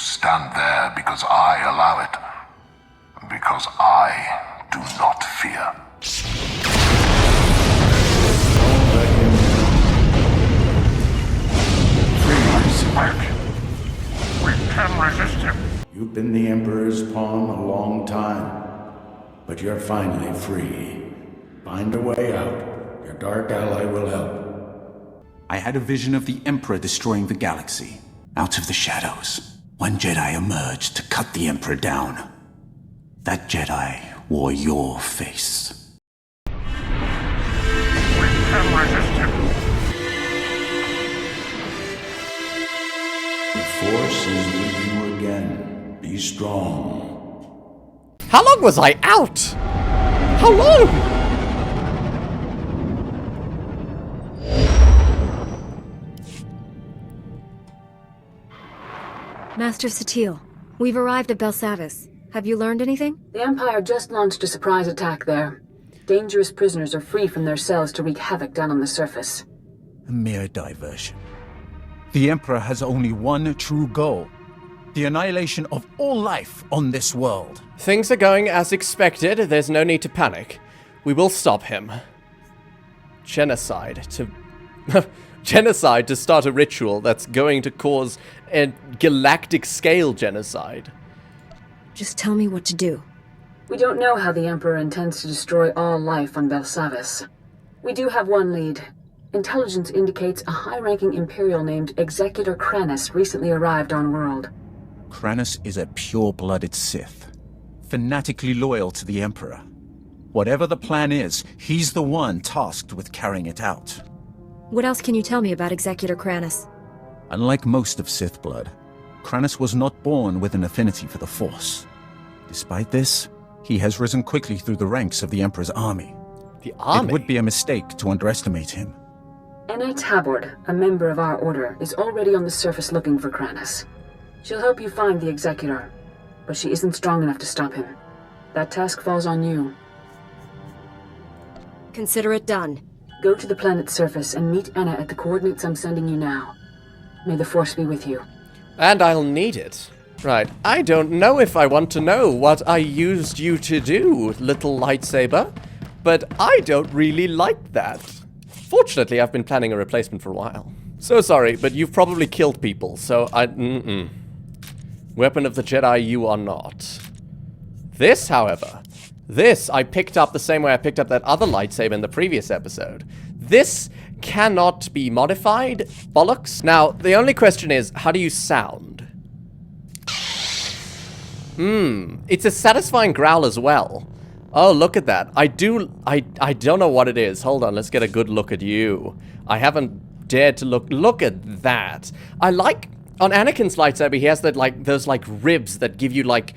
stand there because I allow it. Because I do not fear. We can resist him. You've been the Emperor's pawn a long time, but you're finally free. Find a way out. Your dark ally will help. I had a vision of the Emperor destroying the galaxy. Out of the shadows, one Jedi emerged to cut the Emperor down. That Jedi wore your face. We can resist him. The Force is with you again. Be strong. How long was I out? How long? Master Satil, we've arrived at Belsavis. Have you learned anything? The Empire just launched a surprise attack there. Dangerous prisoners are free from their cells to wreak havoc down on the surface. A mere diversion. The Emperor has only one true goal. The annihilation of all life on this world. Things are going as expected. There's no need to panic. We will stop him. Genocide to... Genocide to start a ritual that's going to cause a galactic scale genocide. Just tell me what to do. We don't know how the Emperor intends to destroy all life on Belsavis. We do have one lead. Intelligence indicates a high-ranking Imperial named Executor Kranus recently arrived on world. Kranus is a pure-blooded Sith, fanatically loyal to the Emperor. Whatever the plan is, he's the one tasked with carrying it out. What else can you tell me about Executor Kranus? Unlike most of Sith blood, Kranus was not born with an affinity for the Force. Despite this, he has risen quickly through the ranks of the Emperor's army. The army? It would be a mistake to underestimate him. Enna Tabord, a member of our order, is already on the surface looking for Kranus. She'll help you find the Executor, but she isn't strong enough to stop him. That task falls on you. Consider it done. Go to the planet's surface and meet Enna at the coordinates I'm sending you now. May the Force be with you. And I'll need it. Right, I don't know if I want to know what I used you to do, little lightsaber, but I don't really like that. Fortunately, I've been planning a replacement for a while. So sorry, but you've probably killed people, so Weapon of the Jedi, you are not. This, however, this I picked up the same way I picked up that other lightsaber in the previous episode. This cannot be modified. Bollocks. Now, the only question is, how do you sound? It's a satisfying growl as well. Oh, look at that. I don't know what it is. Hold on, let's get a good look at you. I haven't dared to look. Look at that. I like, on Anakin's lightsaber, he has that, like, those, like, ribs that give you, like,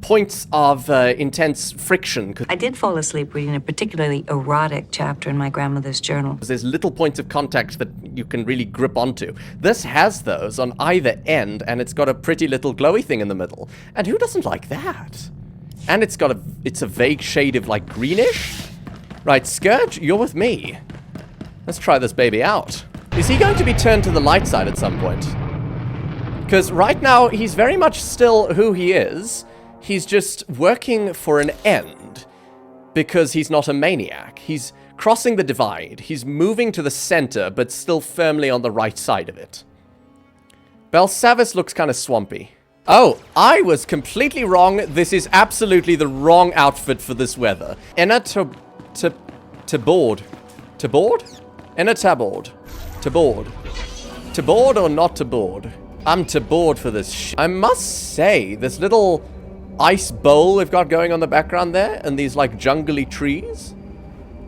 points of intense friction. I did fall asleep reading a particularly erotic chapter in my grandmother's journal. There's little points of contact that you can really grip onto. This has those on either end, and it's got a pretty little glowy thing in the middle. And who doesn't like that? And it's a vague shade of, like, greenish. Right, Scourge, you're with me. Let's try this baby out. Is he going to be turned to the light side at some point? Because right now, he's very much still who he is. He's just working for an end because he's not a maniac. He's crossing the divide. He's moving to the center, but still firmly on the right side of it. Belsavis looks kind of swampy. Oh, I was completely wrong. This is absolutely the wrong outfit for this weather. Enna Tabord. Tabord? Enna Tabord. Tabord. Tabord or not Tabord? I'm Tabord for this shit. I must say, this little ice bowl we've got going on the background there, and these, like, jungly trees.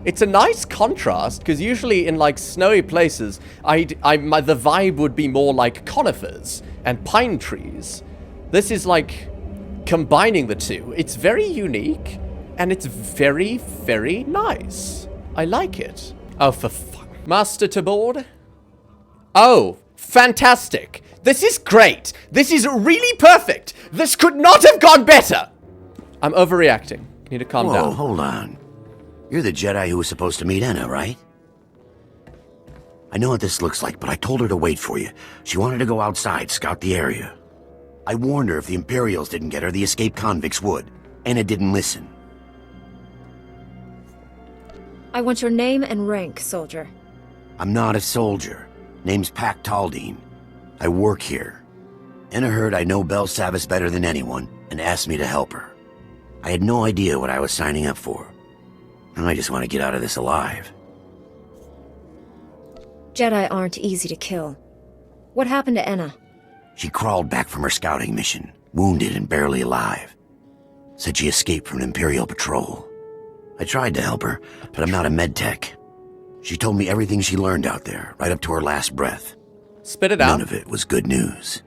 It's a nice contrast, because usually in, like, snowy places, the vibe would be more like conifers and pine trees. This is, like, combining the two. It's very unique, and it's very, very nice. I like it. Oh, for fuck. Master Tabord? Oh, fantastic. This is great. This is really perfect. This could not have gone better. I'm overreacting. Need to calm down. Whoa, hold on. You're the Jedi who was supposed to meet Enna, right? I know what this looks like, but I told her to wait for you. She wanted to go outside, scout the area. I warned her if the Imperials didn't get her, the escaped convicts would. Anna didn't listen. I want your name and rank, soldier. I'm not a soldier. Name's Pac Taldine. I work here. Anna heard I know Belsavis better than anyone and asked me to help her. I had no idea what I was signing up for. And I just want to get out of this alive. Jedi aren't easy to kill. What happened to Enna? She crawled back from her scouting mission, wounded and barely alive. Said she escaped from an Imperial patrol. I tried to help her, but I'm not a medtech. She told me everything she learned out there, right up to her last breath. Spit it out. None of it was good news.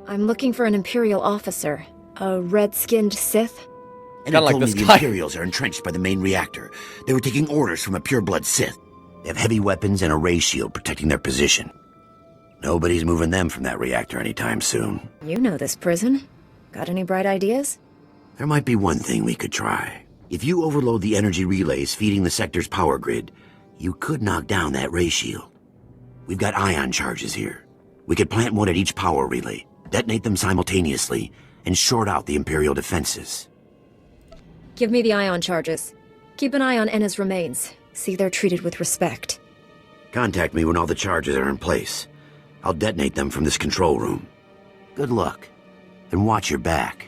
I'm looking for an Imperial officer. A red-skinned Sith? And Kinda like told me this the guy. Imperials are entrenched by the main reactor. They were taking orders from a pureblood Sith. They have heavy weapons and a ray shield protecting their position. Nobody's moving them from that reactor anytime soon. You know this prison. Got any bright ideas? There might be one thing we could try. If you overload the energy relays feeding the sector's power grid, you could knock down that ray shield. We've got ion charges here. We could plant one at each power relay, detonate them simultaneously, and short out the Imperial defenses. Give me the ion charges. Keep an eye on Enna's remains. See they're treated with respect. Contact me when all the charges are in place. I'll detonate them from this control room. Good luck. And watch your back.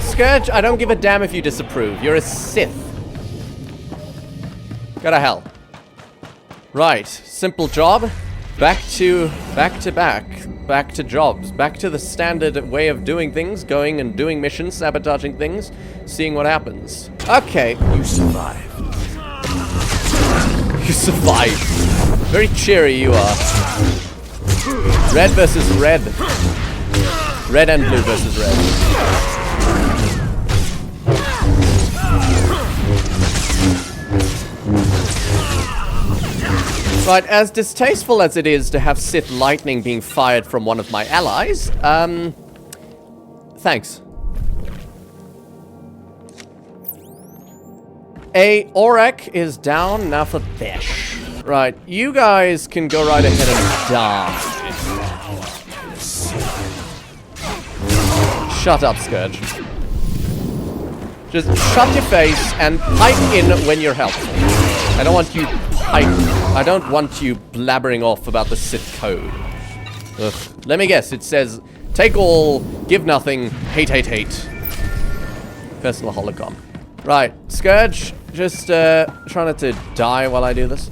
Scourge, I don't give a damn if you disapprove. You're a Sith. Go to hell. Right, simple job. Back to jobs. Back to the standard way of doing things, going and doing missions, sabotaging things, seeing what happens. Okay. You survived. You survived. Very cheery you are. Red versus red. Red and blue versus red. Right, as distasteful as it is to have Sith lightning being fired from one of my allies, thanks. Aeszora is down, now for Besh. Right, you guys can go right ahead and die. Shut up, Scourge. Just shut your face and pipe in when you're helpful. I don't want you blabbering off about the Sith code. Ugh. Let me guess, it says, take all, give nothing, hate, hate, hate. Personal holocom. Right, Scourge, just try not to die while I do this.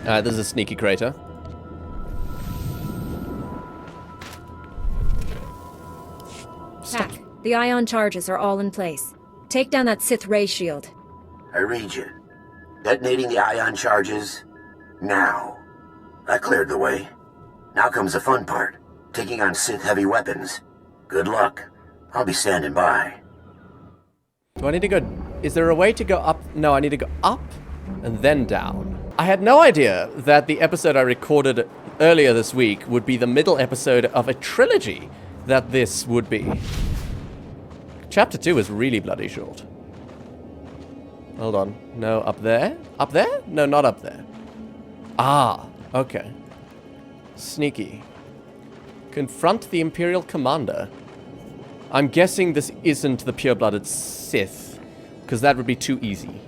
Alright, this is a sneaky crater. Pack, the ion charges are all in place. Take down that Sith ray shield. I read you. Detonating the ion charges now. I cleared the way. Now comes the fun part. Taking on Sith heavy weapons. Good luck. I'll be standing by. Do I need to go... Is there a way to go up? No, I need to go up and then down. I had no idea that the episode I recorded earlier this week would be the middle episode of a trilogy that this would be. Chapter 2 is really bloody short. Hold on. No, up there? Up there? No, not up there. Ah, okay. Sneaky. Confront the Imperial Commander. I'm guessing this isn't the pure-blooded Sith, because that would be too easy.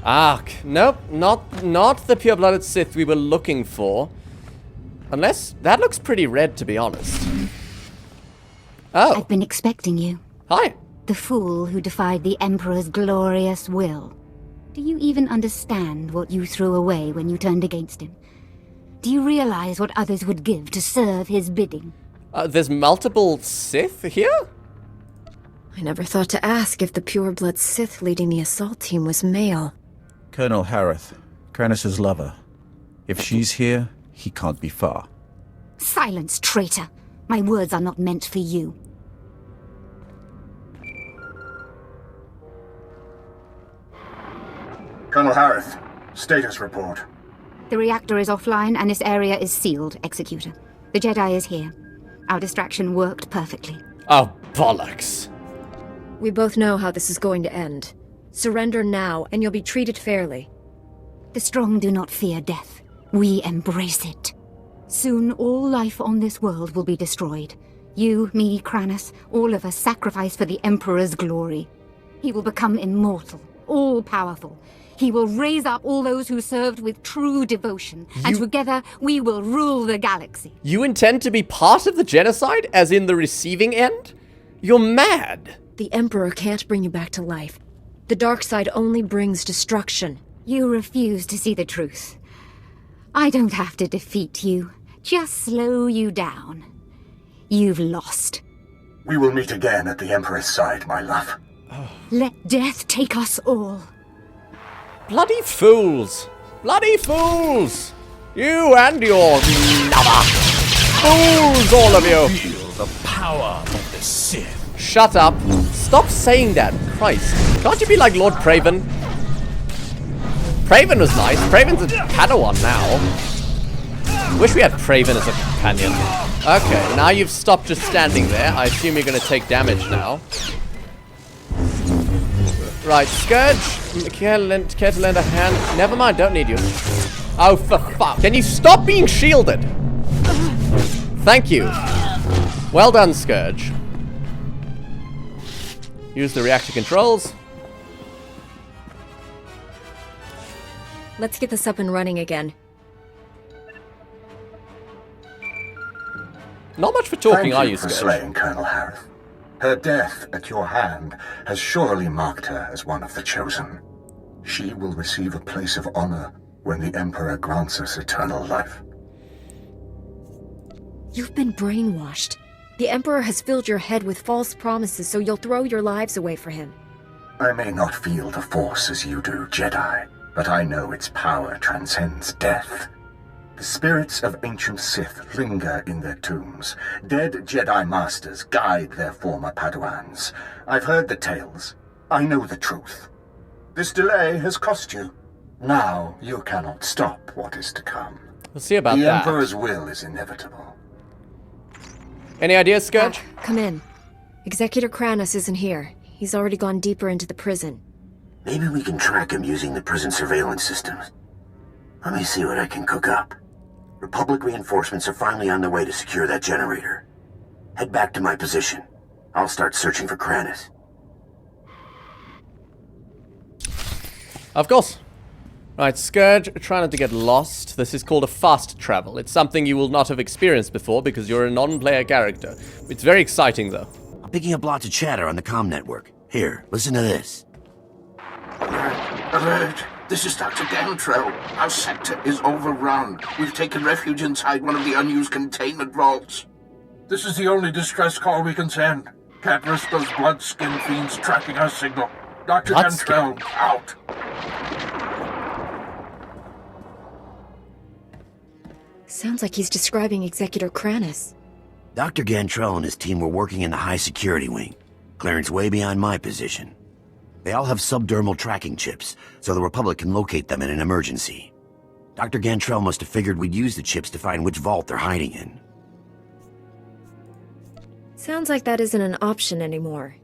Ah, nope, not the pure-blooded Sith we were looking for. Unless, that looks pretty red, to be honest. Oh. I've been expecting you. Hi. The fool who defied the Emperor's glorious will. Do you even understand what you threw away when you turned against him? Do you realize what others would give to serve his bidding? There's multiple Sith here? I never thought to ask if the pure-blood Sith leading the assault team was male. Colonel Harith, Krennis's lover. If she's here, he can't be far. Silence, traitor! My words are not meant for you. Colonel Harith, status report. The reactor is offline and this area is sealed, Executor. The Jedi is here. Our distraction worked perfectly. Oh, bollocks. We both know how this is going to end. Surrender now, and you'll be treated fairly. The strong do not fear death. We embrace it. Soon all life on this world will be destroyed. You, me, Kranis, all of us sacrifice for the Emperor's glory. He will become immortal, all-powerful. He will raise up all those who served with true devotion, and together we will rule the galaxy. You intend to be part of the genocide, as in the receiving end? You're mad. The Emperor can't bring you back to life. The dark side only brings destruction. You refuse to see the truth. I don't have to defeat you, just slow you down. You've lost. We will meet again at the Emperor's side, my love. Let death take us all. Bloody fools! Bloody fools! You and your lover! Fools, all of you! Feel the power of the Sith. Shut up. Stop saying that. Christ. Can't you be like Lord Praven? Praven was nice. Praven's a Padawan now. Wish we had Praven as a companion. Okay, now you've stopped just standing there. I assume you're going to take damage now. Right, Scourge. Care to lend a hand? Never mind, don't need you. Oh, for fuck. Can you stop being shielded? Thank you. Well done, Scourge. Use the reactor controls. Let's get this up and running again. Not much for talking, are you, Thank you for Scourge? slaying Colonel Harith. Her death at your hand has surely marked her as one of the chosen. She will receive a place of honor when the Emperor grants us eternal life. You've been brainwashed. The Emperor has filled your head with false promises, so you'll throw your lives away for him. I may not feel the Force as you do, Jedi, but I know its power transcends death. The spirits of ancient Sith linger in their tombs. Dead Jedi Masters guide their former Padawans. I've heard the tales. I know the truth. This delay has cost you. Now you cannot stop what is to come. We'll see about the that. The Emperor's will is inevitable. Any ideas, Scourge? Come in. Executor Kranis isn't here. He's already gone deeper into the prison. Maybe we can track him using the prison surveillance systems. Let me see what I can cook up. Republic reinforcements are finally on their way to secure that generator. Head back to my position. I'll start searching for Kranis. Of course. Right, Scourge, try not to get lost. This is called a fast travel. It's something you will not have experienced before because you're a non-player character. It's very exciting, though. I'm picking up lots of chatter on the comm network. Here, listen to this. Alert! This is Dr. Gantrell. Our sector is overrun. We've taken refuge inside one of the unused containment vaults. This is the only distress call we can send. Can't risk those blood-skin fiends tracking our signal. Dr. Gantrell, out. Sounds like he's describing Executor Kranis. Dr. Gantrell and his team were working in the high security wing. Clearance way beyond my position. They all have subdermal tracking chips, so the Republic can locate them in an emergency. Dr. Gantrell must have figured we'd use the chips to find which vault they're hiding in. Sounds like that isn't an option anymore.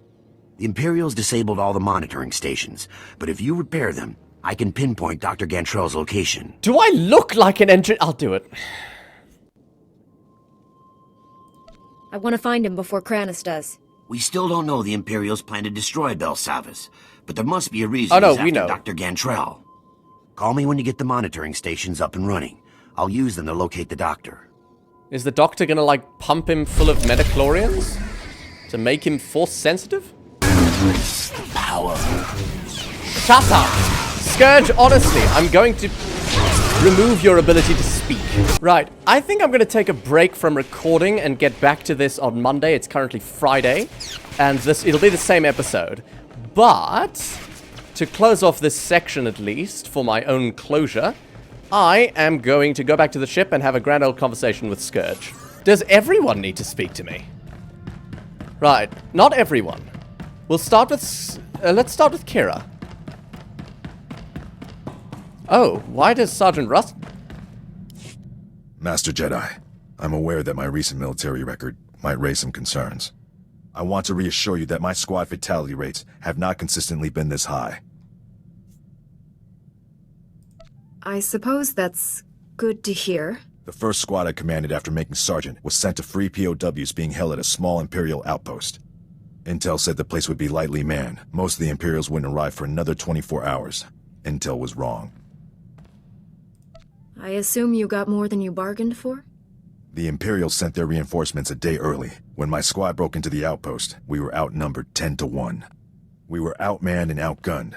The Imperials disabled all the monitoring stations, but if you repair them, I can pinpoint Dr. Gantrell's location. Do I look like an entrant? I'll do it. I want to find him before Kranis does. We still don't know the Imperials plan to destroy Belsavis, but there must be a reason we after know. Dr. Gantrell. Call me when you get the monitoring stations up and running. I'll use them to locate the doctor. Is the doctor gonna, like, pump him full of metachlorians? To make him force-sensitive? Embrace the power. Shut up! Scourge, honestly, I'm going to remove your ability to speak. Right, I think I'm going to take a break from recording and get back to this on Monday. It's currently Friday, and it'll be the same episode. But, to close off this section at least, for my own closure, I am going to go back to the ship and have a grand old conversation with Scourge. Does everyone need to speak to me? Right, not everyone. We'll start with... let's start with Kira. Oh, why does Sergeant Rust... Master Jedi, I'm aware that my recent military record might raise some concerns. I want to reassure you that my squad fatality rates have not consistently been this high. I suppose that's Good to hear. The first squad I commanded after making sergeant was sent to free POWs being held at a small Imperial outpost. Intel said the place would be lightly manned. Most of the Imperials wouldn't arrive for another 24 hours. Intel was wrong. I assume you got more than you bargained for? The Imperials sent their reinforcements a day early. When my squad broke into the outpost, we were outnumbered 10-1. We were outmanned and outgunned,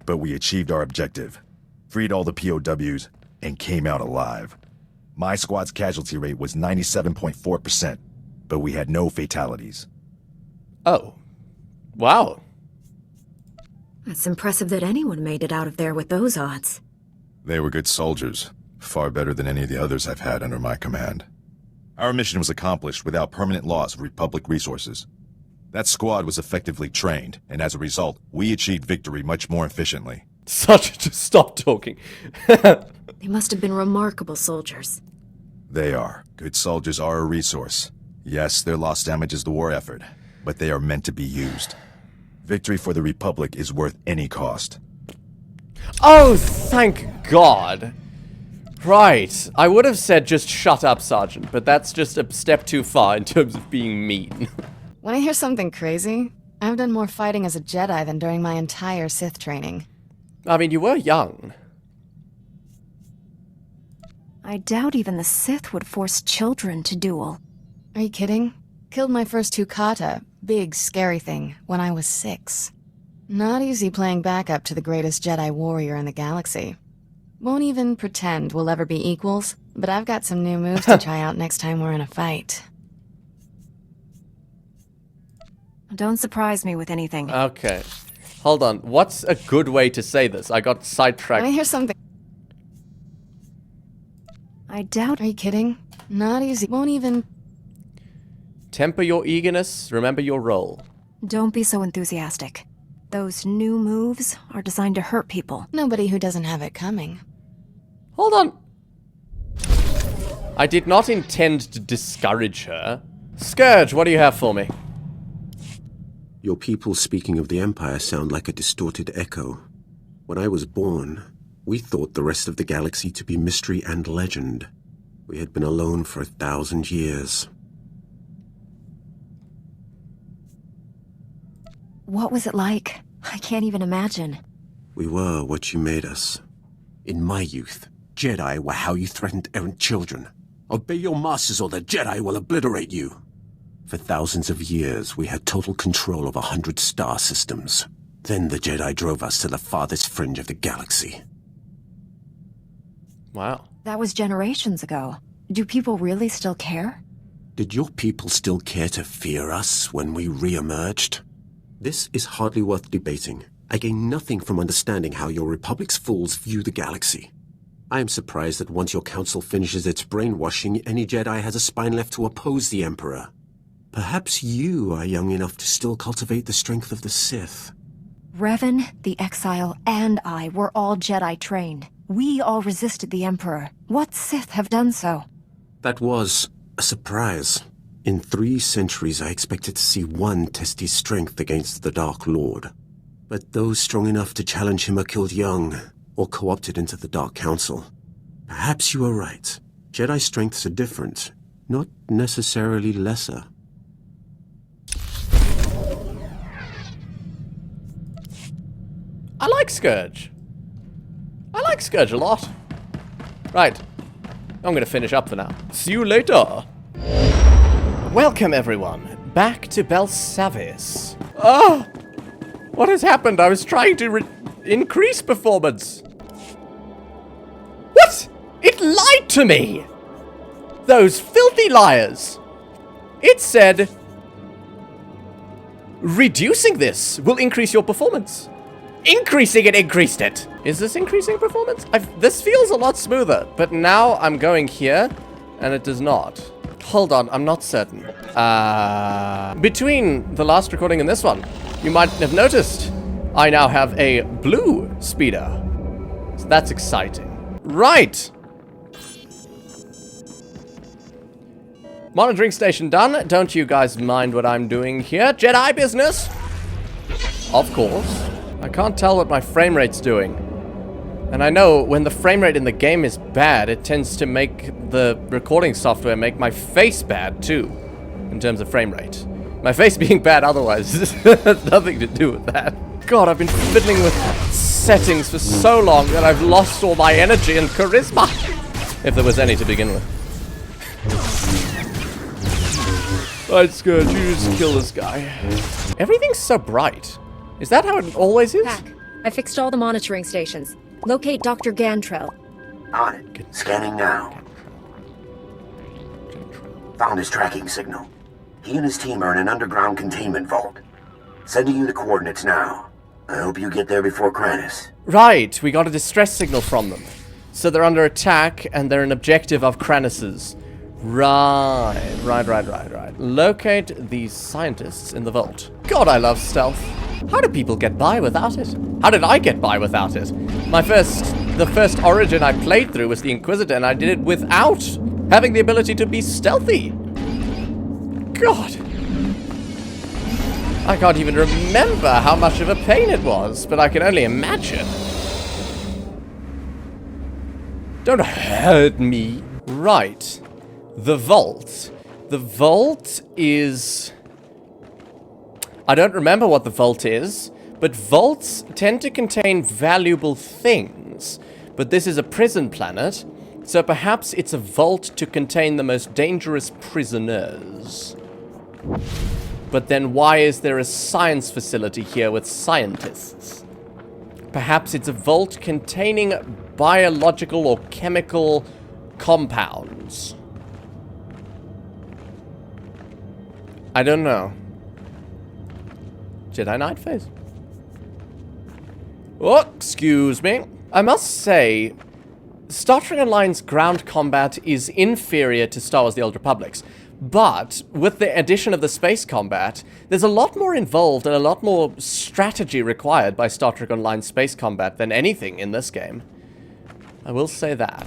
but we achieved our objective. Freed all the POWs, and came out alive. My squad's casualty rate was 97.4%, but we had no fatalities. Oh. Wow. It's impressive that anyone made it out of there with those odds. They were good soldiers, far better than any of the others I've had under my command. Our mission was accomplished without permanent loss of Republic resources. That squad was effectively trained, and as a result, we achieved victory much more efficiently. Just stop talking. They must have been remarkable soldiers. They are. Good soldiers are a resource. Yes, their loss damages the war effort, but they are meant to be used. Victory for the Republic is worth any cost. Oh, thank God. Right. I would have said just shut up, Sergeant, but that's just a step too far in terms of being mean. Want to hear something crazy? I've done more fighting as a Jedi than during my entire Sith training. I mean, you were young. I doubt even the Sith would force children to duel. Are you kidding? Killed my first 2 kata, big scary thing, when I was 6. Not easy playing backup to the greatest Jedi warrior in the galaxy. Won't even pretend we'll ever be equals, but I've got some new moves to try out next time we're in a fight. Don't surprise me with anything. Okay. Hold on. What's a good way to say this? I got sidetracked. I hear something. I doubt. Are you kidding? Not easy. Won't even. Temper your eagerness. Remember your role. Don't be so enthusiastic. Those new moves are designed to hurt people. Nobody who doesn't have it coming. Hold on. I did not intend to discourage her. Scourge, what do you have for me? Your people speaking of the Empire sound like a distorted echo. When I was born, we thought the rest of the galaxy to be mystery and legend. We had been alone for 1,000 years. What was it like? I can't even imagine. We were what you made us. In my youth, Jedi were how you threatened errant children. Obey your masters or the Jedi will obliterate you. For thousands of years, we had total control of 100 star systems. Then the Jedi drove us to the farthest fringe of the galaxy. Wow. That was generations ago. Do people really still care? Did your people still care to fear us when we re-emerged? This is hardly worth debating. I gain nothing from understanding how your Republic's fools view the galaxy. I am surprised that once your council finishes its brainwashing, any Jedi has a spine left to oppose the Emperor. Perhaps you are young enough to still cultivate the strength of the Sith. Revan, the Exile, and I were all Jedi trained. We all resisted the Emperor. What Sith have done so? That was a surprise. In 3 centuries, I expected to see one test his strength against the Dark Lord. But those strong enough to challenge him are killed young, or co-opted into the Dark Council. Perhaps you are right. Jedi strengths are different, not necessarily lesser. I like Scourge. I like Scourge a lot. Right. I'm gonna finish up for now. See you later. Welcome, everyone, back to Belsavis. Ah! What has happened? I was trying to increase performance. What? It lied to me! Those filthy liars! It said, reducing this will increase your performance. Increasing it increased it. Is this increasing performance? This feels a lot smoother, but now I'm going here, and it does not. Hold on, I'm not certain. Between the last recording and this one, you might have noticed I now have a blue speeder. So that's exciting. Right. Monitoring station done. Don't you guys mind what I'm doing here? Jedi business. Of course. I can't tell what my frame rate's doing. And I know when the frame rate in the game is bad, it tends to make the recording software make my face bad too, in terms of frame rate. My face being bad otherwise has nothing to do with that. God, I've been fiddling with settings for so long that I've lost all my energy and charisma. If there was any to begin with. Alright, Scourge, you just kill this guy. Everything's so bright. Is that how it always is? Pack, I fixed all the monitoring stations. Locate Dr. Gantrell. On it. Scanning now. Found his tracking signal. He and his team are in an underground containment vault. Sending you the coordinates now. I hope you get there before Kranis. Right, we got a distress signal from them. So they're under attack, and they're an objective of Kranis's. Right. Locate these scientists in the vault. God, I love stealth. How do people get by without it? How did I get by without it? The first Origin I played through was the Inquisitor, and I did it without having the ability to be stealthy. God. I can't even remember how much of a pain it was, but I can only imagine. Don't hurt me. Right. The vault. The vault is... I don't remember what the vault is, but vaults tend to contain valuable things. But this is a prison planet, so perhaps it's a vault to contain the most dangerous prisoners. But then why is there a science facility here with scientists? Perhaps it's a vault containing biological or chemical compounds. I don't know. Jedi Knight face. Oh, excuse me. I must say, Star Trek Online's ground combat is inferior to Star Wars The Old Republic's. But, with the addition of the space combat, there's a lot more involved and a lot more strategy required by Star Trek Online space combat than anything in this game. I will say that.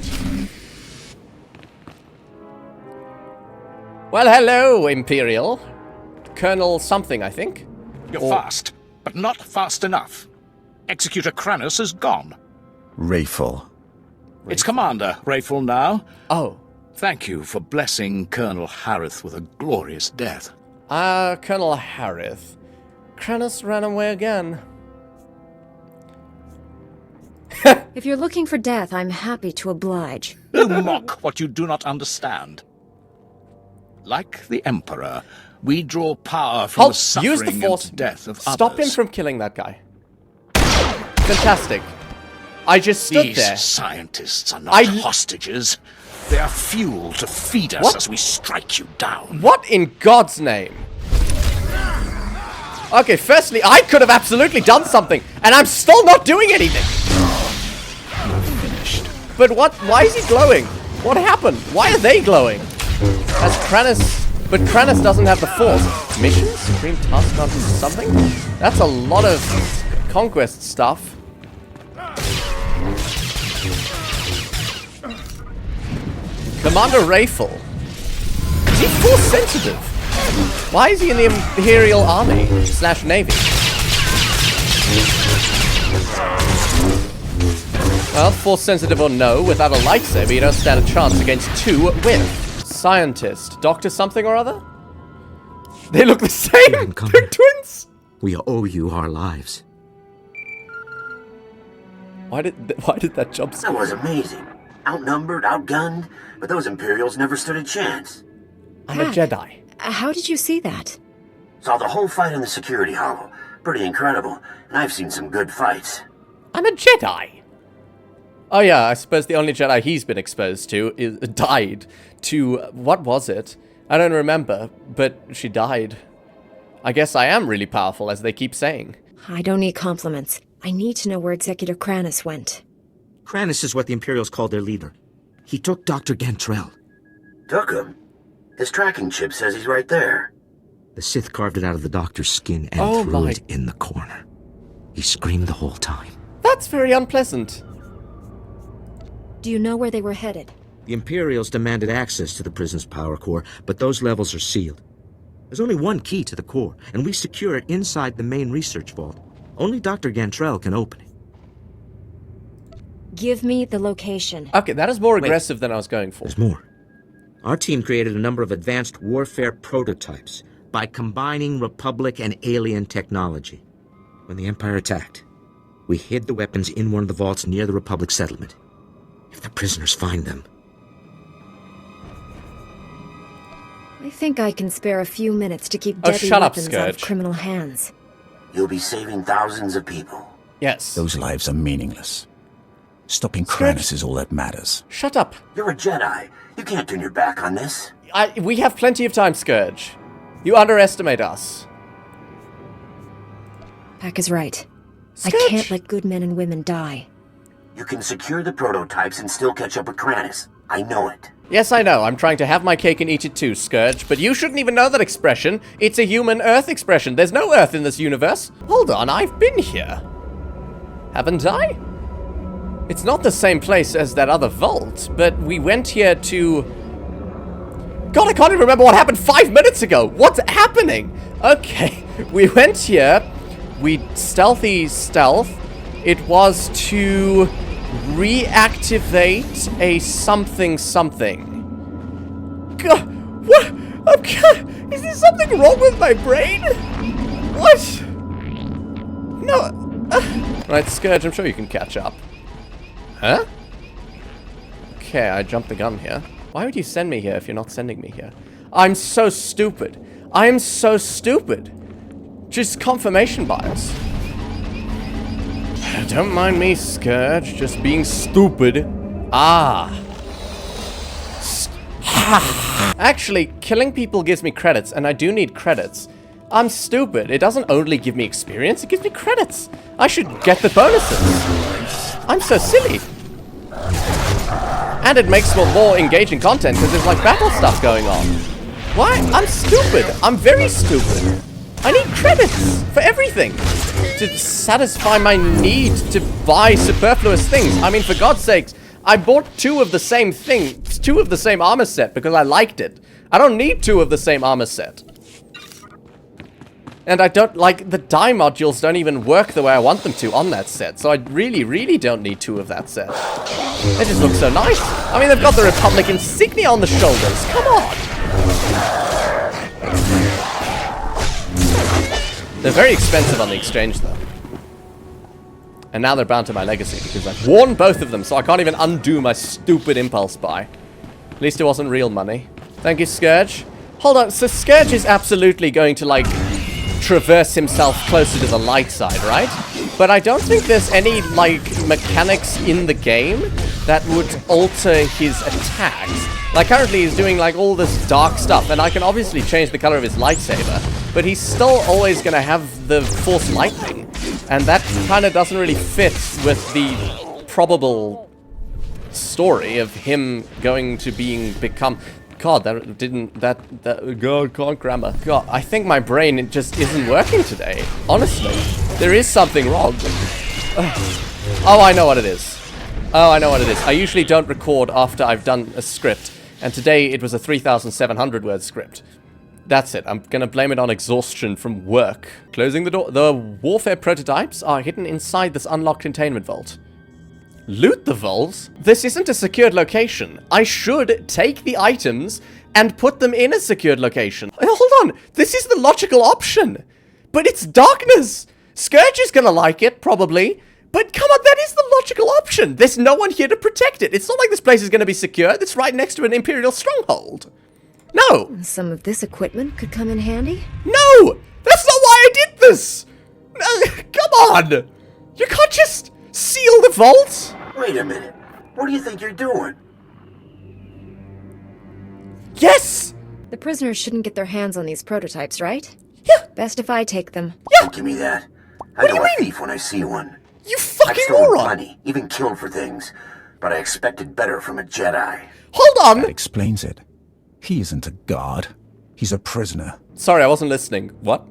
Well, hello, Imperial. Colonel something, I think. You're fast, but not fast enough. Executor Kranis is gone. Rayful. It's Commander Rayful now. Oh. Thank you for blessing Colonel Harith with a glorious death. Colonel Harith. Kranis ran away again. If you're looking for death, I'm happy to oblige. You mock what you do not understand. Like the Emperor, we draw power from the suffering use the Force. and death of Stop others. him from killing that guy. Fantastic. I just stood there. These scientists are not hostages. They are fuel to feed us as we strike you down. What in God's name? Okay, firstly, I could have absolutely done something, and I'm still not doing anything. Finished. But what? Why is he glowing? What happened? Why are they glowing? As Kranis... But Kranis doesn't have the Force. Mission? Supreme Taskmaster something? That's a lot of conquest stuff. Commander Rayful. Is he Force sensitive? Why is he in the Imperial Army / Navy? Well, Force sensitive or no, without a lightsaber, you don't stand a chance against two with. Scientist. Doctor something or other? They look the same! They're twins! We owe you our lives. Why did that job... That was amazing. Outnumbered, outgunned, but those Imperials never stood a chance. I'm a Jedi. How did you see that? Saw the whole fight in the security hollow. Pretty incredible, and I've seen some good fights. I'm a Jedi! Oh yeah, I suppose the only Jedi he's been exposed to died to... What was it? I don't remember, but she died. I guess I am really powerful, as they keep saying. I don't need compliments. I need to know where Executor Kranis went. Kranis is what the Imperials call their leader. He took Dr. Gantrell. Took him? His tracking chip says he's right there. The Sith carved it out of the doctor's skin and threw it in the corner. He screamed the whole time. That's very unpleasant. Do you know where they were headed? The Imperials demanded access to the prison's power core, but those levels are sealed. There's only one key to the core, and we secure it inside the main research vault. Only Dr. Gantrell can open it. Give me the location. Okay, that is more aggressive than I was going for. There's more. Our team created a number of advanced warfare prototypes by combining Republic and alien technology. When the Empire attacked, we hid the weapons in one of the vaults near the Republic settlement. If the prisoners find them... I think I can spare a few minutes to keep deadly weapons out of criminal hands. You'll be saving thousands of people. Yes. Those lives are meaningless. Stopping Kranus is all that matters. Shut up. You're a Jedi. You can't turn your back on this. We have plenty of time, Scourge. You underestimate us. Pack is right. Scourge. I can't let good men and women die. You can secure the prototypes and still catch up with Kranus. I know it. Yes, I know. I'm trying to have my cake and eat it too, Scourge, but you shouldn't even know that expression. It's a human Earth expression. There's no Earth in this universe. Hold on, I've been here. Haven't I? It's not the same place as that other vault, but we went here to... God, I can't even remember what happened 5 minutes ago. What's happening? Okay, we went here. We stealth. It was to reactivate a something. God, what? Is there something wrong with my brain? What? No. Right, Scourge, I'm sure you can catch up. Huh? Okay, I jumped the gun here. Why would you send me here if you're not sending me here? I'm so stupid. I am so stupid. Just confirmation bias. Don't mind me, Scourge. Just being stupid. Actually, killing people gives me credits, and I do need credits. I'm stupid. It doesn't only give me experience, it gives me credits. I should get the bonuses. I'm so silly. And it makes for more engaging content because there's like battle stuff going on. Why? I'm stupid. I'm very stupid. I need credits for everything to satisfy my need to buy superfluous things. I mean, for God's sakes, I bought 2 of the same thing, 2 of the same armor set because I liked it. I don't need 2 of the same armor set. And I don't, like, the dye modules don't even work the way I want them to on that set. So I really, really don't need 2 of that set. They just look so nice. I mean, they've got the Republic insignia on the shoulders. Come on. They're very expensive on the exchange, though. And now they're bound to my legacy because I've worn both of them, so I can't even undo my stupid impulse buy. At least it wasn't real money. Thank you, Scourge. Hold on, so Scourge is absolutely going to, like, traverse himself closer to the light side, right? But I don't think there's any, like, mechanics in the game that would alter his attacks. Like, currently he's doing, like, all this dark stuff, and I can obviously change the color of his lightsaber, but he's still always gonna have the Force Lightning, and that kind of doesn't really fit with the probable story of him going to become... God, God, can't grammar. God, I think my brain, it just isn't working today. Honestly, there is something wrong. Oh, I know what it is. Oh, I know what it is. I usually don't record after I've done a script, and today it was a 3,700 word script. That's it. I'm gonna blame it on exhaustion from work. Closing the door. The warfare prototypes are hidden inside this unlocked containment vault. Loot the vaults? This isn't a secured location. I should take the items and put them in a secured location. Hold on, this is the logical option. But it's darkness. Scourge is gonna like it, probably. But come on, that is the logical option. There's no one here to protect it. It's not like this place is gonna be secured. It's right next to an Imperial stronghold. No. Some of this equipment could come in handy? No! That's not why I did this! Come on! You can't just seal the vault? Wait a minute. What do you think you're doing? Yes! The prisoners shouldn't get their hands on these prototypes, right? Yeah. Best if I take them. Yeah. Don't give me that. I know a thief when I see one. You fucking I've stolen moron! money, even killed for things, but I expected better from a Jedi. Hold on! That explains it. He isn't a guard. He's a prisoner. Sorry, I wasn't listening. What?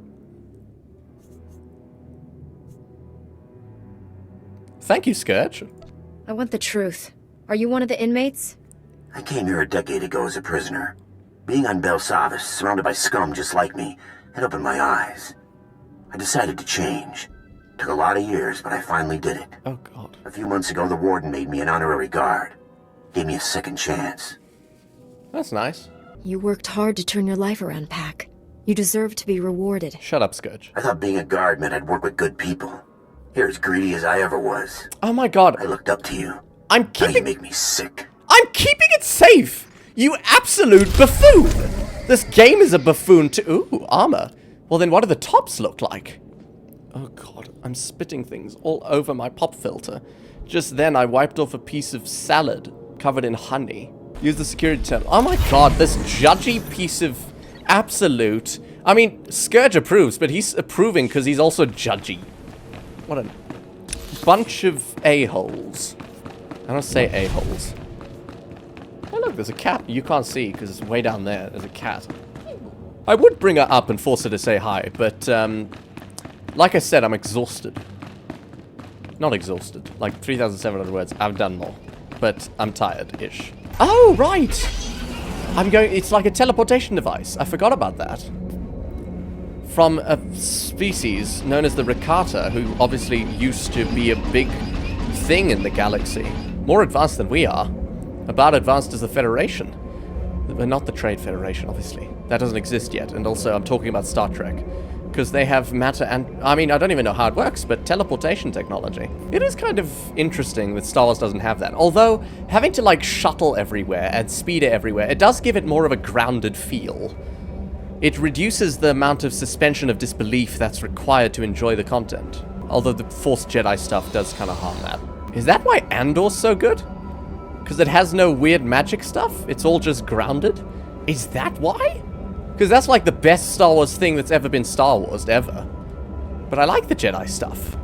Thank you, Scourge. I want the truth. Are you one of the inmates? I came here a decade ago as a prisoner. Being on Belsavis, surrounded by scum just like me, had opened my eyes. I decided to change. Took a lot of years, but I finally did it. Oh, God. A few months ago, the warden made me an honorary guard. Gave me a second chance. That's nice. You worked hard to turn your life around, Pac. You deserve to be rewarded. Shut up, Scourge. I thought being a guard meant I'd work with good people. You're as greedy as I ever was. Oh my God. I looked up to you. I'm keeping... Now you make me sick. I'm keeping it safe! You absolute buffoon! This game is a buffoon too. Ooh, armor. Well, then what do the tops look like? Oh God, I'm spitting things all over my pop filter. Just then, I wiped off a piece of salad covered in honey. Use the security terminal. Oh my God, this judgy piece of absolute... I mean, Scourge approves, but he's approving because he's also judgy. What a bunch of a-holes. I don't say a-holes. Oh look, there's a cat. You can't see because it's way down there. There's a cat. I would bring her up and force her to say hi, but like I said, I'm exhausted. Not exhausted. Like 3,700 words. I've done more. But I'm tired-ish. Oh, right! I'm going... It's like a teleportation device. I forgot about that. From a species known as the Rakata, who obviously used to be a big thing in the galaxy. More advanced than we are. About advanced as the Federation. But not the Trade Federation, obviously. That doesn't exist yet. And also, I'm talking about Star Trek. Because they have matter and... I mean, I don't even know how it works, but teleportation technology. It is kind of interesting that Star Wars doesn't have that. Although, having to, like, shuttle everywhere and speed it everywhere, it does give it more of a grounded feel. It reduces the amount of suspension of disbelief that's required to enjoy the content. Although the Force Jedi stuff does kind of harm that. Is that why Andor's so good? Because it has no weird magic stuff? It's all just grounded? Is that why? Because that's like the best Star Wars thing that's ever been Star Wars, ever. But I like the Jedi stuff.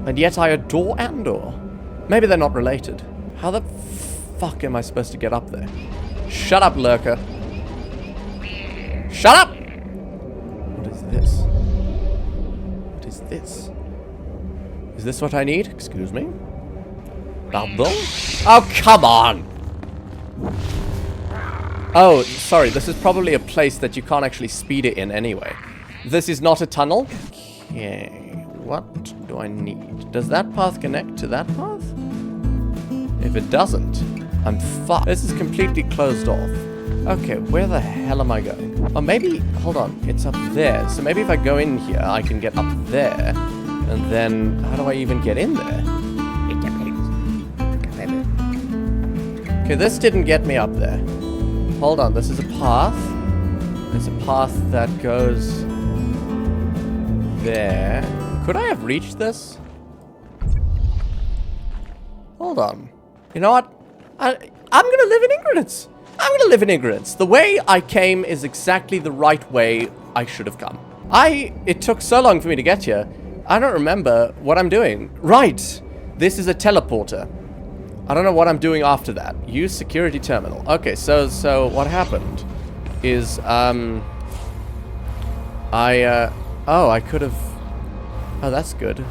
And yet I adore Andor. Maybe they're not related. How the fuck am I supposed to get up there? Shut up, lurker. Shut up! What is this? What is this? Is this what I need? Excuse me? Pardon? Oh, come on! Oh, sorry, this is probably a place that you can't actually speed it in anyway. This is not a tunnel? Okay, what do I need? Does that path connect to that path? If it doesn't, I'm fucked. This is completely closed off. Okay, where the hell am I going? Oh, maybe, hold on, it's up there. So maybe if I go in here, I can get up there. And then, how do I even get in there? Okay, this didn't get me up there. Hold on, this is a path. There's a path that goes there. Could I have reached this? Hold on. You know what? I'm gonna live in ignorance. I'm gonna live in ignorance. The way I came is exactly the right way I should have come. It took so long for me to get here. I don't remember what I'm doing. Right. This is a teleporter. I don't know what I'm doing after that. Use security terminal. Okay, so what happened is, I could have... Oh, that's good.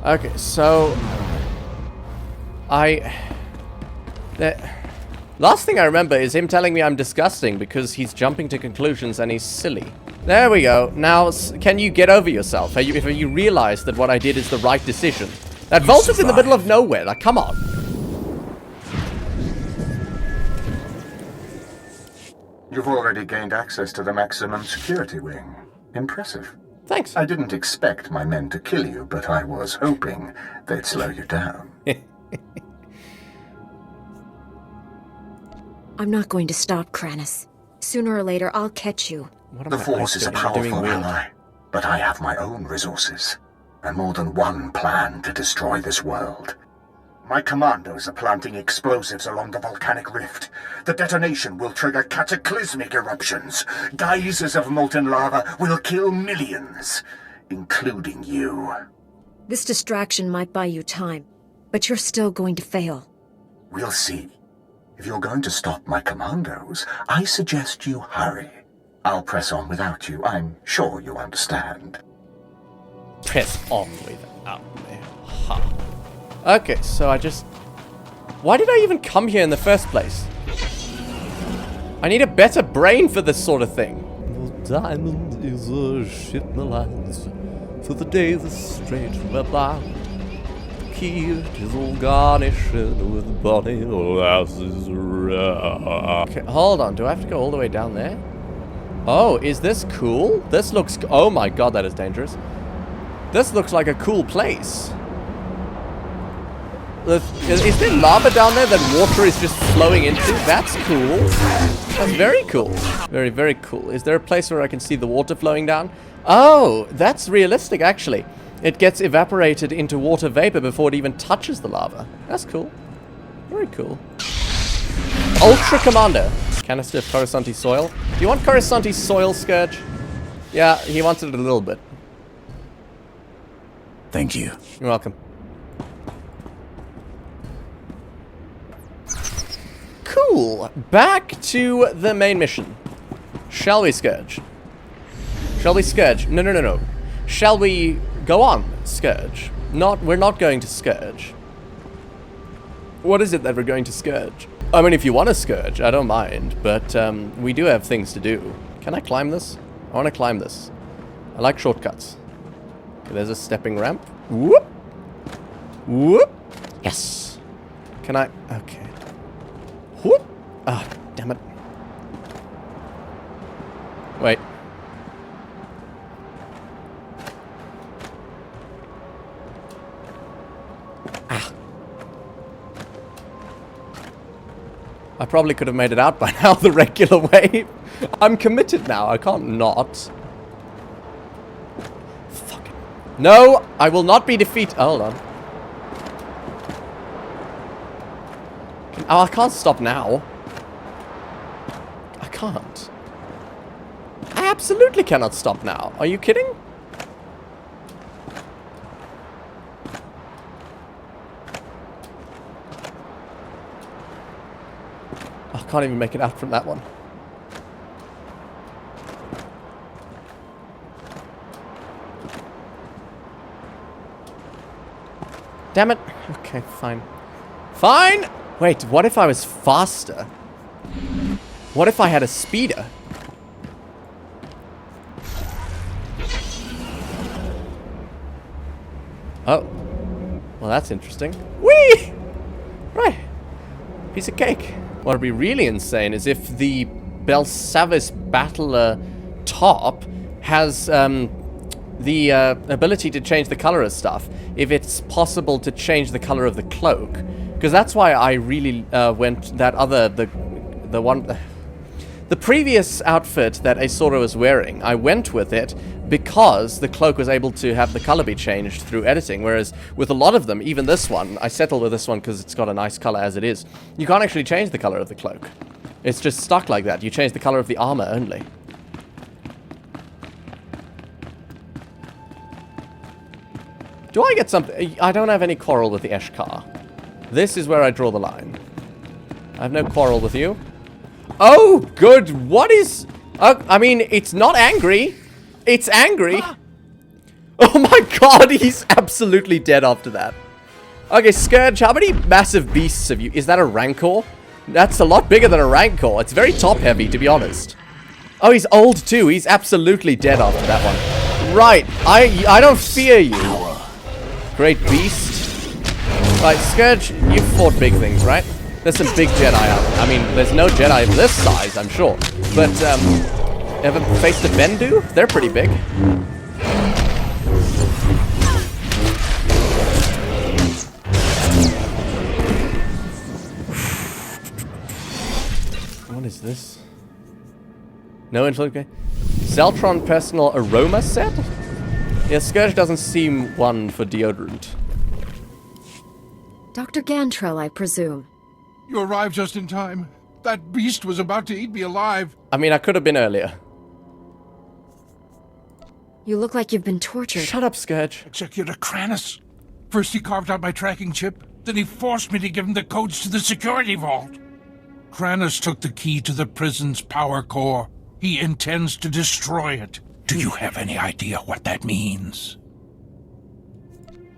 Okay, so... Last thing I remember is him telling me I'm disgusting because he's jumping to conclusions and he's silly. There we go. Now, can you get over yourself? If you realize that what I did is the right decision? That vault is in the middle of nowhere. Like, come on. You've already gained access to the maximum security wing. Impressive. Thanks. I didn't expect my men to kill you, but I was hoping they'd slow you down. I'm not going to stop, Kranis. Sooner or later, I'll catch you. The Force is a powerful ally, but I have my own resources. And more than one plan to destroy this world. My commandos are planting explosives along the volcanic rift. The detonation will trigger cataclysmic eruptions. Geysers of molten lava will kill millions, including you. This distraction might buy you time, but you're still going to fail. We'll see. If you're going to stop my commandos, I suggest you hurry. I'll press on without you. I'm sure you understand. Press on without me. Ha. Okay, so I just... Why did I even come here in the first place? I need a better brain for this sort of thing. The diamond is a shit in the lands. to the day the straight were bound. The key is all garnished with body Aeszora. Okay, hold on, do I have to go all the way down there? Oh, is this cool? This looks... Oh my god, that is dangerous. This looks like a cool place. Is there lava down there that water is just flowing into? That's cool. That's very cool. Very, very cool. Is there a place where I can see the water flowing down? Oh, that's realistic, actually. It gets evaporated into water vapor before it even touches the lava. That's cool. Very cool. Ultra Commander. Canister of Coruscanti soil. Do you want Coruscanti soil, Scourge? Yeah, he wants it a little bit. Thank you. You're welcome. Cool. Back to the main mission. Shall we, Scourge? Shall we, Scourge? No. Shall we go on, Scourge? We're not going to Scourge. What is it that we're going to Scourge? I mean, if you want to Scourge, I don't mind, but we do have things to do. Can I climb this? I want to climb this. I like shortcuts. Okay, there's a stepping ramp. Whoop! Whoop! Yes! Can I... Okay. Whoop! Ah, damn it. Wait. Ah. I probably could have made it out by now the regular way. I'm committed now. I can't not. Fuck it. No, I will not be defeated. Hold on. Oh, I can't stop now. I can't. I absolutely cannot stop now. Are you kidding? I can't even make it out from that one. Damn it. Okay, fine. Fine! Wait, what if I was faster? What if I had a speeder? Oh. Well, that's interesting. Whee! Right. Piece of cake. What would be really insane is if the Belsavis Battler top has the ability to change the color of stuff. If it's possible to change the color of the cloak. Because that's why I really went that other, the previous outfit that Aeszora was wearing. I went with it because the cloak was able to have the color be changed through editing. Whereas with a lot of them, even this one, I settled with this one because it's got a nice color as it is. You can't actually change the color of the cloak. It's just stuck like that. You change the color of the armor only. Do I get something? I don't have any quarrel with the Eshkar. This is where I draw the line. I have no quarrel with you. Oh, good. What is... I mean, it's not angry. It's angry. Oh my god, he's absolutely dead after that. Okay, Scourge, how many massive beasts have you... Is that a Rancor? That's a lot bigger than a Rancor. It's very top-heavy, to be honest. Oh, he's old too. He's absolutely dead after that one. Right. I don't fear you. Great beast. Right, Scourge, you've fought big things, right? There's some big Jedi out there. I mean, there's no Jedi of this size, I'm sure. But, ever faced a Bendu? They're pretty big. What is this? No influence. Zeltron personal aroma set? Yeah, Scourge doesn't seem one for deodorant. Dr. Gantrell, I presume. You arrived just in time. That beast was about to eat me alive. I mean, I could have been earlier. You look like you've been tortured. Shut up, Scourge. Executor Kranus. First he carved out my tracking chip, then he forced me to give him the codes to the security vault. Kranus took the key to the prison's power core. He intends to destroy it. Do you have any idea what that means?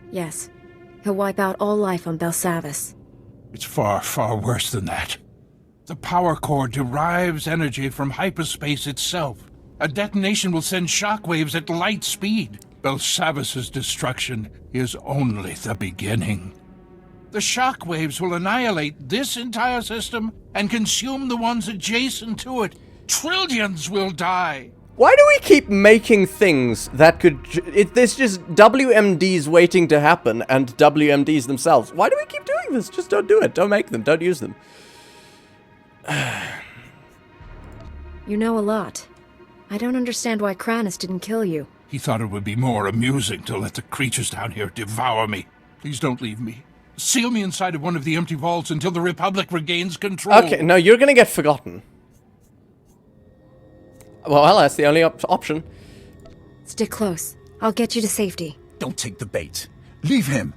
Yes. He'll wipe out all life on Belsavis. It's far, far worse than that. The power core derives energy from hyperspace itself. A detonation will send shockwaves at light speed. Belsavis' destruction is only the beginning. The shockwaves will annihilate this entire system and consume the ones adjacent to it. Trillions will die. Why do we keep making things that could... There's just WMDs waiting to happen and WMDs themselves. Why do we keep doing this? Just don't do it. Don't make them. Don't use them. You know a lot. I don't understand why Kranus didn't kill you. He thought it would be more amusing to let the creatures down here devour me. Please don't leave me. Seal me inside of one of the empty vaults until the Republic regains control. Okay, no, you're gonna get forgotten. Well, that's the only option. Stick close. I'll get you to safety. Don't take the bait. Leave him.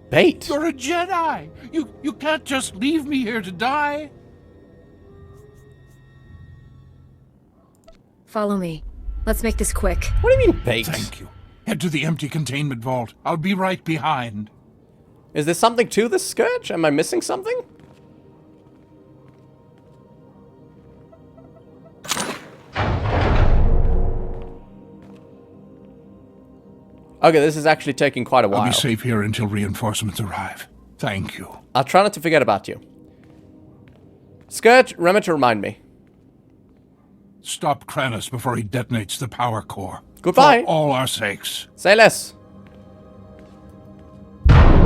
Bait? You're a Jedi. You can't just leave me here to die. Follow me. Let's make this quick. What do you mean bait? Thank you. Head to the empty containment vault. I'll be right behind. Is there something to this Scourge? Am I missing something? Okay, this is actually taking quite a while. I'll be safe here until reinforcements arrive. Thank you. I'll try not to forget about you. Scourge, remember to remind me. Stop Kranus before he detonates the power core. Goodbye. For all our sakes. Say less.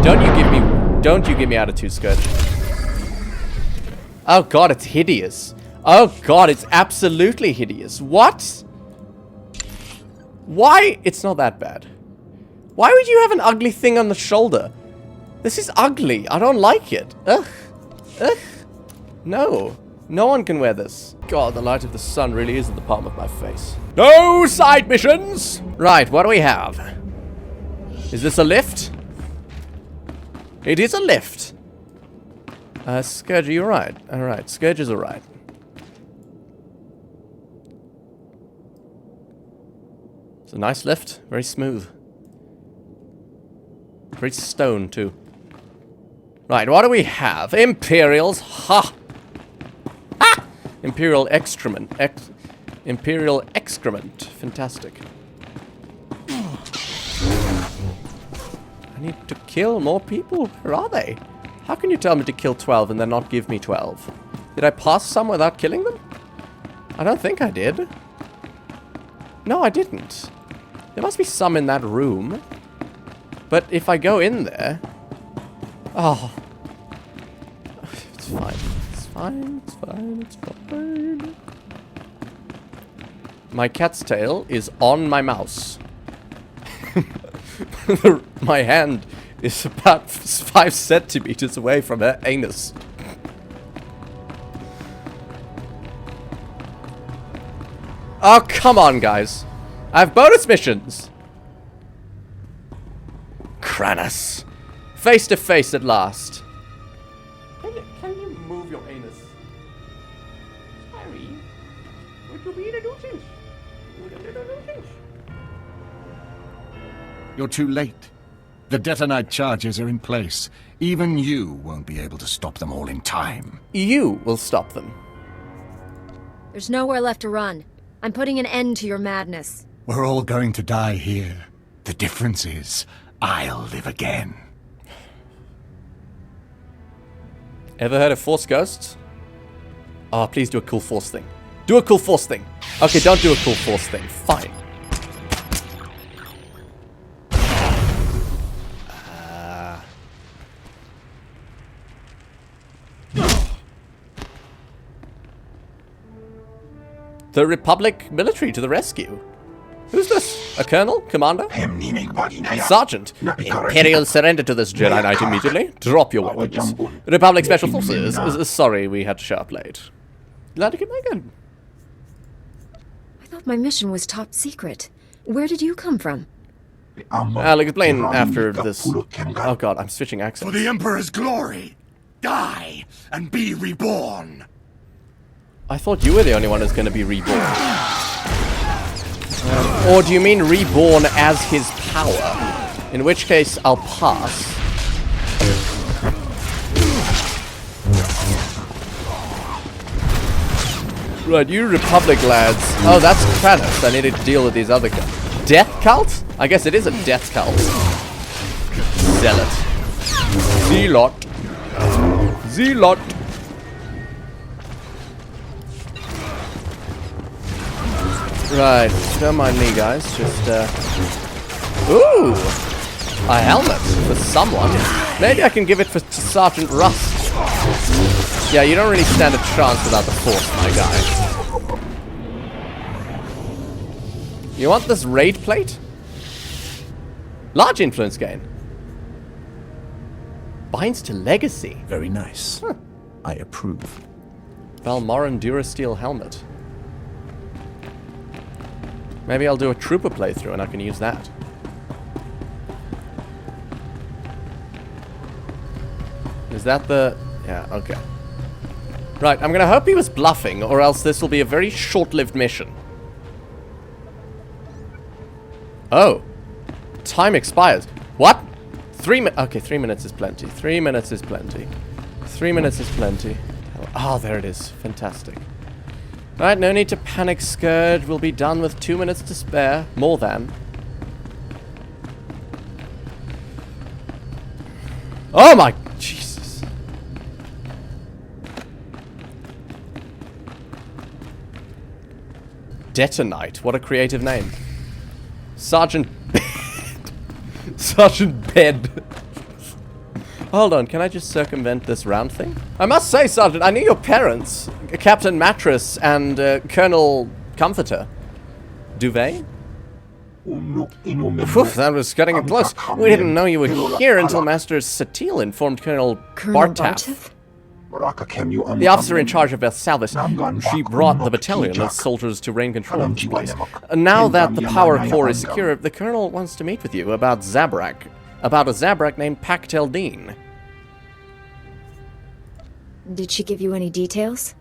Don't you give me attitude, Scourge. Oh god, it's hideous. Oh god, it's absolutely hideous. What? Why? It's not that bad. Why would you have an ugly thing on the shoulder? This is ugly. I don't like it. Ugh. Ugh. No. No one can wear this. God, the light of the sun really is in the palm of my face. No side missions! Right, what do we have? Is this a lift? It is a lift. Scourge, are you alright? Alright, Scourge is alright. It's a nice lift. Very smooth. Very stone, too. Right, what do we have? Imperials. Ha! Ah! Imperial excrement. Imperial excrement. Fantastic. I need to kill more people. Where are they? How can you tell me to kill 12 and then not give me 12? Did I pass some without killing them? I don't think I did. No, I didn't. There must be some in that room. But if I go in there... Oh. It's fine. It's fine. It's fine. It's fine. My cat's tail is on my mouse. My hand is about 5 centimeters away from her anus. Oh, come on, guys. I have bonus missions. Kranus. Face to face at last. Can you move your anus? Harry, would you be a nuisance? You're too late. The detonite charges are in place. Even you won't be able to stop them all in time. You will stop them. There's nowhere left to run. I'm putting an end to your madness. We're all going to die here. The difference is, I'll live again. Ever heard of Force Ghosts? Oh, please do a cool Force thing. Do a cool Force thing. Okay, don't do a cool Force thing. Fine. The Republic military to the rescue. Who's this? A colonel? Commander? Sergeant. Imperial surrender to this Jedi Knight immediately. Drop your weapons. Republic Special Forces. Sorry, we had to show up late. Glad to get back in. I thought my mission was top secret. Where did you come from? I'll explain after this. Oh god, I'm switching accents. For the Emperor's glory, die and be reborn. I thought you were the only one who's going to be reborn. Or do you mean reborn as his power? In which case, I'll pass. Right, you Republic lads. Oh, that's Kranus. I need to deal with these other guys. Death cult? I guess it is a death cult. Zealot. Zealot. Zealot. Right, don't mind me, guys. Just, ooh! A helmet for someone. Maybe I can give it to Sergeant Rust. Yeah, you don't really stand a chance without the Force, my guy. You want this raid plate? Large influence gain. Binds to legacy. Very nice. Huh. I approve. Balmoran Durasteel helmet. Maybe I'll do a trooper playthrough and I can use that. Is that the... yeah, okay. Right, I'm gonna hope he was bluffing, or else this will be a very short-lived mission. Oh. Time expires. What? 3 minutes. Okay, 3 minutes is plenty. 3 minutes is plenty. 3 minutes is plenty. Oh, there it is. Fantastic. Alright, no need to panic, Scourge. We'll be done with 2 minutes to spare. More than. Oh my... Jesus. Detonite. What a creative name. Sergeant Bed. Sergeant Bed. Hold on, can I just circumvent this round thing? I must say, Sergeant, I knew your parents. Captain Mattress and Colonel Comforter. Duvet? Oof, that was cutting it close. We didn't know you were here until Master Satil informed Colonel Bartaf. The officer in charge of Belsavis. She brought the battalion of soldiers to rain control of the place. Now that the power core is secure, the Colonel wants to meet with you about Zabrak. About a Zabrak named Pakteldine. Did she give you any details?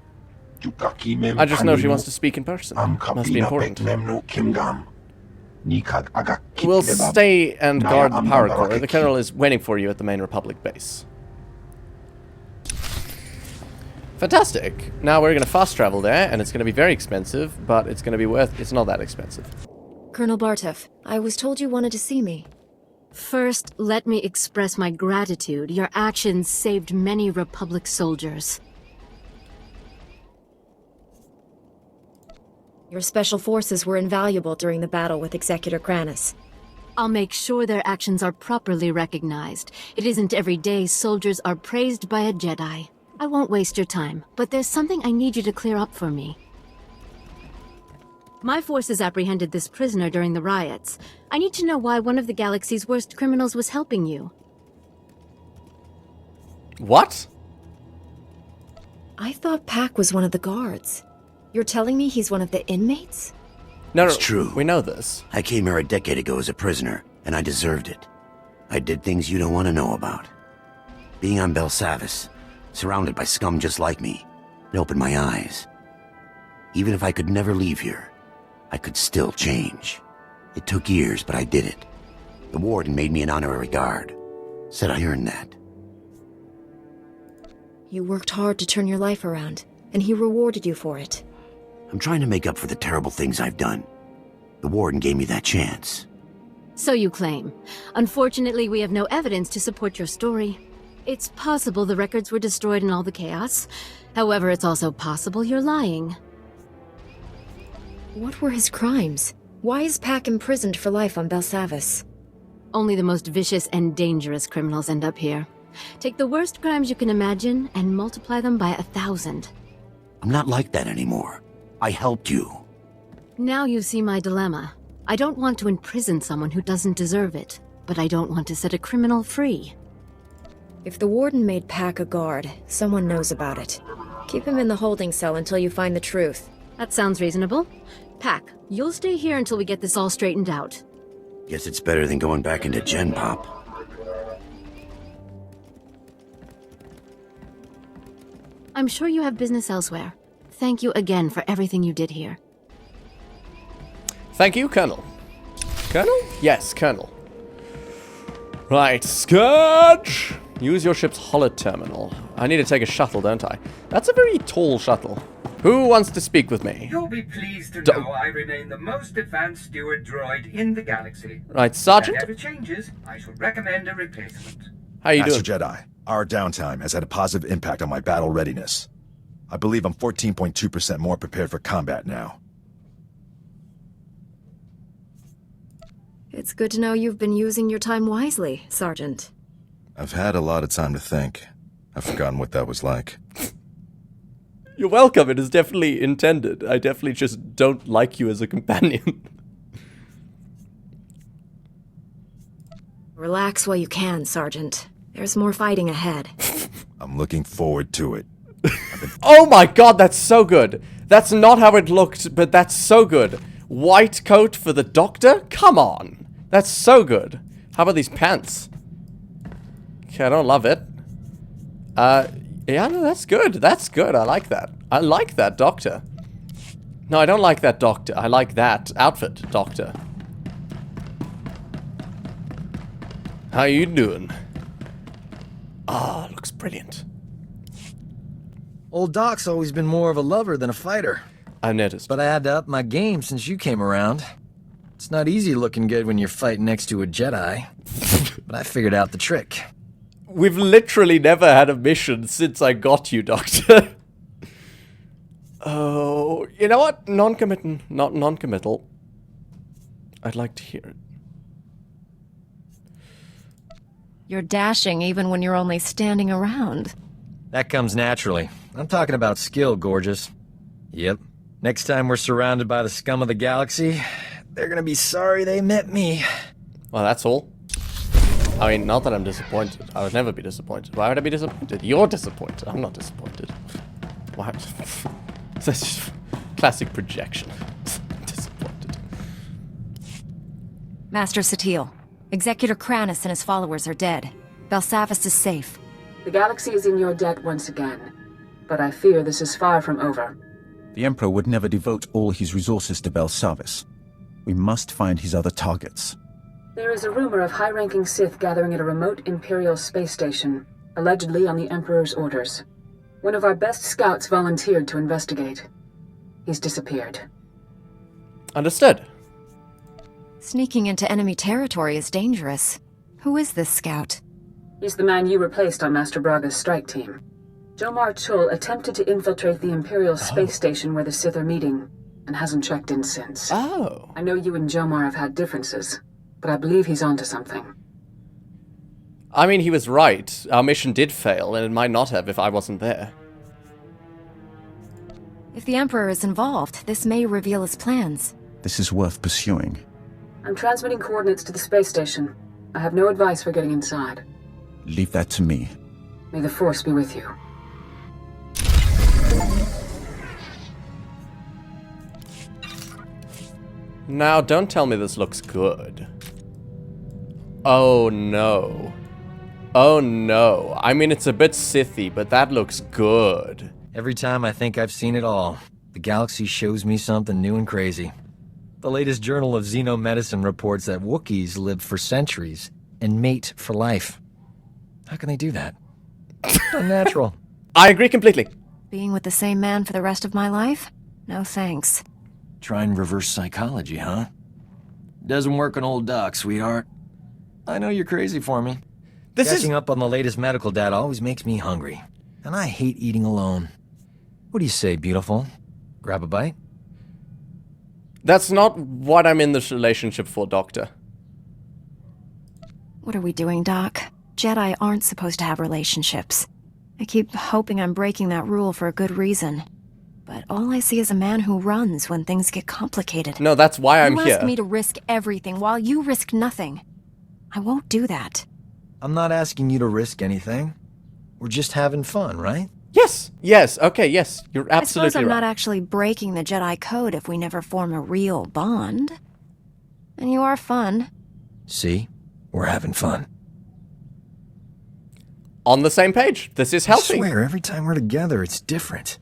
I just know she wants to speak in person. Must be important. We'll stay and guard the power core. The Colonel is waiting for you at the main Republic base. Fantastic. Now we're going to fast travel there, and it's going to be very expensive, but it's going to be worth... it's not that expensive. Colonel Bartov, I was told you wanted to see me. First, let me express my gratitude. Your actions saved many Republic soldiers. Your special forces were invaluable during the battle with Executor Kranis. I'll make sure their actions are properly recognized. It isn't every day soldiers are praised by a Jedi. I won't waste your time, but there's something I need you to clear up for me. My forces apprehended this prisoner during the riots. I need to know why one of the galaxy's worst criminals was helping you. What? I thought Pac was one of the guards. You're telling me he's one of the inmates? No, it's true. We know this. I came here a decade ago as a prisoner, and I deserved it. I did things you don't want to know about. Being on Belsavis, surrounded by scum just like me, it opened my eyes. Even if I could never leave here, I could still change. It took years, but I did it. The warden made me an honorary guard. Said I earned that. You worked hard to turn your life around, and he rewarded you for it. I'm trying to make up for the terrible things I've done. The warden gave me that chance. So you claim. Unfortunately, we have no evidence to support your story. It's possible the records were destroyed in all the chaos. However, it's also possible you're lying. What were his crimes? Why is Pac imprisoned for life on Belsavis? Only the most vicious and dangerous criminals end up here. Take the worst crimes you can imagine and multiply them by 1,000. I'm not like that anymore. I helped you. Now you see my dilemma. I don't want to imprison someone who doesn't deserve it, but I don't want to set a criminal free. If the warden made Pac a guard, someone knows about it. Keep him in the holding cell until you find the truth. That sounds reasonable. Pac, you'll stay here until we get this all straightened out. Guess it's better than going back into Gen Pop. I'm sure you have business elsewhere. Thank you again for everything you did here. Thank you, Colonel. Colonel? Yes, Colonel. Right, Scourge! Use your ship's holo terminal. I need to take a shuttle, don't I? That's a very tall shuttle. Who wants to speak with me? You'll be pleased to know I remain the most advanced steward droid in the galaxy. Right, Sergeant? If that ever changes, I shall recommend a replacement. How you Master doing? Jedi, our downtime has had a positive impact on my battle readiness. I believe I'm 14.2% more prepared for combat now. It's good to know you've been using your time wisely, Sergeant. I've had a lot of time to think. I've forgotten what that was like. You're welcome. It is definitely intended. I definitely just don't like you as a companion. Relax while you can, Sergeant. There's more fighting ahead. I'm looking forward to it. Oh my god, that's so good. That's not how it looked, but that's so good. White coat for the doctor? Come on. That's so good. How about these pants? Okay, I don't love it. Yeah, no, that's good. That's good. I like that. I like that doctor. No, I don't like that doctor. I like that outfit, doctor. How you doing? Ah, looks brilliant. Old Doc's always been more of a lover than a fighter. I noticed. But I had to up my game since you came around. It's not easy looking good when you're fighting next to a Jedi. But I figured out the trick. We've literally never had a mission since I got you, Doctor. Oh, you know what? Non-committal. I'd like to hear it. You're dashing even when you're only standing around. That comes naturally. I'm talking about skill, gorgeous. Yep. Next time we're surrounded by the scum of the galaxy, they're gonna be sorry they met me. Well, that's all. I mean, not that I'm disappointed. I would never be disappointed. Why would I be disappointed? You're disappointed. I'm not disappointed. Why? That's just classic projection. Disappointed. Master Satil, Executor Kranis and his followers are dead. Belsavis is safe. The galaxy is in your debt once again, but I fear this is far from over. The Emperor would never devote all his resources to Belsavis. We must find his other targets. There is a rumor of high-ranking Sith gathering at a remote Imperial space station, allegedly on the Emperor's orders. One of our best scouts volunteered to investigate. He's disappeared. Understood. Sneaking into enemy territory is dangerous. Who is this scout? He's the man you replaced on Master Braga's strike team. Jomar Chul attempted to infiltrate the Imperial space station where the Sith are meeting, and hasn't checked in since. Oh. I know you and Jomar have had differences, but I believe he's onto something. I mean, he was right. Our mission did fail, and it might not have if I wasn't there. If the Emperor is involved, this may reveal his plans. This is worth pursuing. I'm transmitting coordinates to the space station. I have no advice for getting inside. Leave that to me. May the Force be with you. Now, don't tell me this looks good. Oh no. Oh no. I mean, it's a bit Sithy, but that looks good. Every time I think I've seen it all, the galaxy shows me something new and crazy. The latest Journal of Xenomedicine reports that Wookiees live for centuries and mate for life. How can they do that? Unnatural. I agree completely. Being with the same man for the rest of my life? No thanks. Try and reverse psychology, huh? Doesn't work on old Doc, sweetheart. I know you're crazy for me. Catching up on the latest medical data always makes me hungry. And I hate eating alone. What do you say, beautiful? Grab a bite? That's not what I'm in this relationship for, Doctor. What are we doing, Doc? Jedi aren't supposed to have relationships. I keep hoping I'm breaking that rule for a good reason. But all I see is a man who runs when things get complicated. No, that's why I'm here. You ask me to risk everything while you risk nothing. I won't do that. I'm not asking you to risk anything. We're just having fun, right? Yes, yes, okay, yes. You're absolutely I suppose I'm right. not actually breaking the Jedi code if we never form a real bond. And you are fun. See? We're having fun. On the same page. This is healthy. I swear, every time we're together, it's different.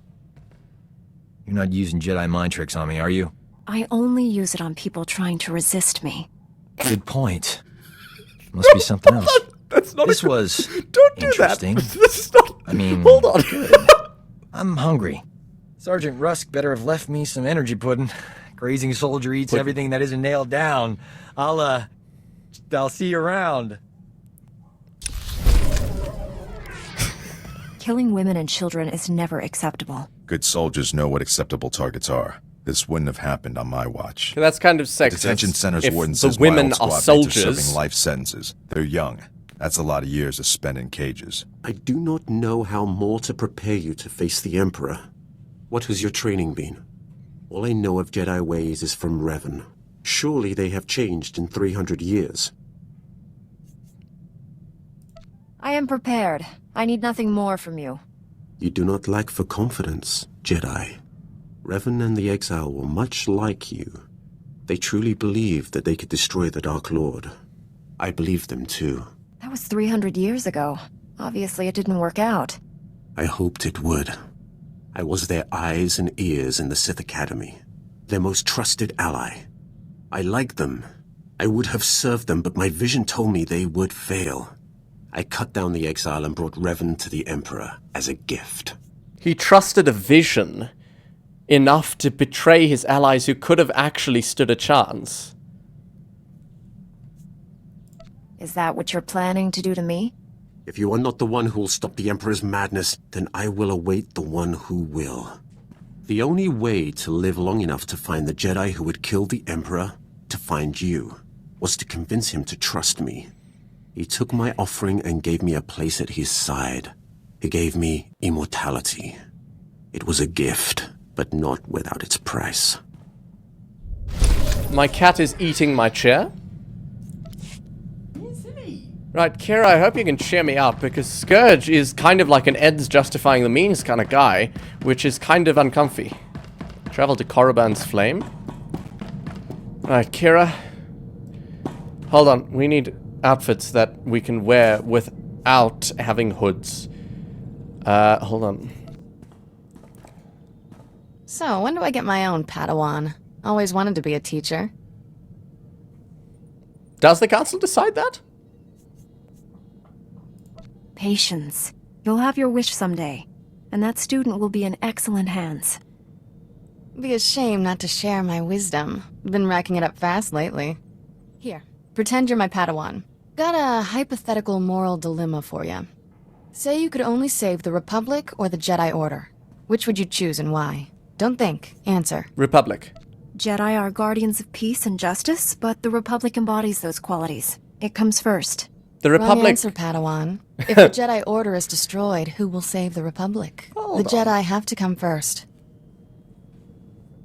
You're not using Jedi mind tricks on me, are you? I only use it on people trying to resist me. Good point. Must be something else. That's not this was Don't do interesting. that. This is not... I mean, hold on. Good. I'm hungry. Sergeant Rusk better have left me some energy pudding. Grazing soldier eats everything that isn't nailed down. I'll see you around. Killing women and children is never acceptable. Good soldiers know what acceptable targets are. This wouldn't have happened on my watch. That's kind of sexist. The detention center's if warden the says women my old are squad mates soldiers. serving life sentences. They're young. That's a lot of years to spend in cages. I do not know how more to prepare you to face the Emperor. What has your training been? All I know of Jedi ways is from Revan. Surely they have changed in 300 years. I am prepared. I need nothing more from you. You do not lack for confidence, Jedi. Revan and the Exile were much like you. They truly believed that they could destroy the Dark Lord. I believed them too. That was 300 years ago. Obviously it didn't work out. I hoped it would. I was their eyes and ears in the Sith Academy, their most trusted ally. I liked them. I would have served them, but my vision told me they would fail. I cut down the Exile and brought Revan to the Emperor as a gift. He trusted a vision enough to betray his allies who could have actually stood a chance. Is that what you're planning to do to me? If you are not the one who will stop the Emperor's madness, then I will await the one who will. The only way to live long enough to find the Jedi who would kill the Emperor, to find you, was to convince him to trust me. He took my offering and gave me a place at his side. He gave me immortality. It was a gift, but not without its price. My cat is eating my chair. Right, Kira, I hope you can cheer me up, because Scourge is kind of like an ends justifying the means kind of guy, which is kind of uncomfy. Travel to Korriban's Flame. Right, Kira. Hold on, we need outfits that we can wear without having hoods. Hold on. So, when do I get my own Padawan? Always wanted to be a teacher. Does the council decide that? Patience. You'll have your wish someday, and that student will be in excellent hands. Be a shame not to share my wisdom. Been racking it up fast lately. Here, pretend you're my Padawan. Got a hypothetical moral dilemma for you. Say you could only save the Republic or the Jedi Order. Which would you choose and why? Don't think. Answer. Republic. Jedi are guardians of peace and justice, but the Republic embodies those qualities. It comes first. The Republic... Wrong answer, Padawan. If the Jedi Order is destroyed, who will save the Republic? The Jedi have to come first.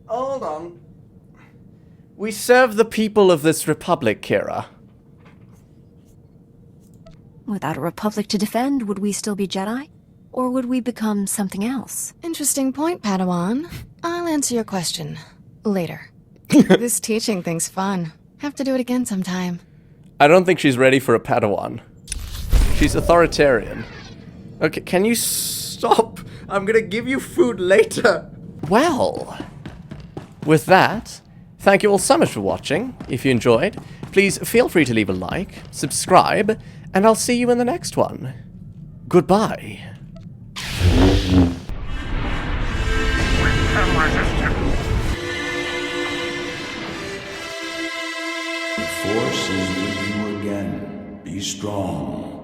Hold on. We serve the people of this Republic, Kira. Without a Republic to defend, would we still be Jedi? Or would we become something else? Interesting point, Padawan. I'll answer your question later. This teaching thing's fun. Have to do it again sometime. I don't think she's ready for a Padawan. She's authoritarian. Okay, can you stop? I'm gonna give you food later. Well, with that, thank you all so much for watching. If you enjoyed, please feel free to leave a like, subscribe, and I'll see you in the next one. Goodbye. The Force is with you again. Be strong.